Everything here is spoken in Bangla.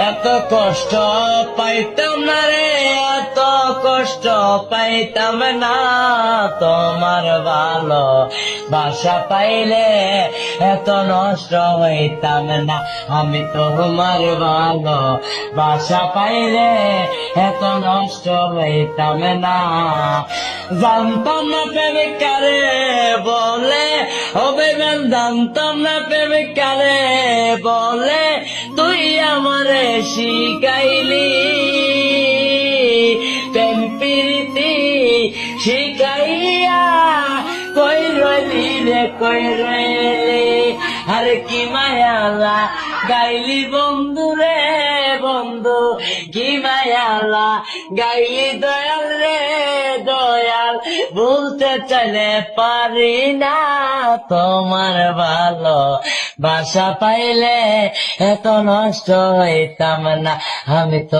এত কষ্ট পাইতাম না রে, এত কষ্ট পাইতাম না, তোমার ভালো বাসা পাইলে এত নষ্ট হইতাম না। আমি তোমার ভালো বাসা পাইলে এত নষ্ট হইতাম না। জানতাম না প্রেমিক কারে বলে, হবে গান জানতাম না প্রেমিক কারে বলে, তুই আমারে শিখাইলি প্রেম প্রীতি শিখাইয়া, কই রইলি রে কই রইলি, আরে কি মায়ালা গাইলি বন্ধু রে বন্ধু, কি মায়ালা গাইলি দয়াল রে দয়াল, বলতে চাইলে পারি না, তোমার ভালো বাসা পাইলে এত নষ্ট হইতাম না। আমি তো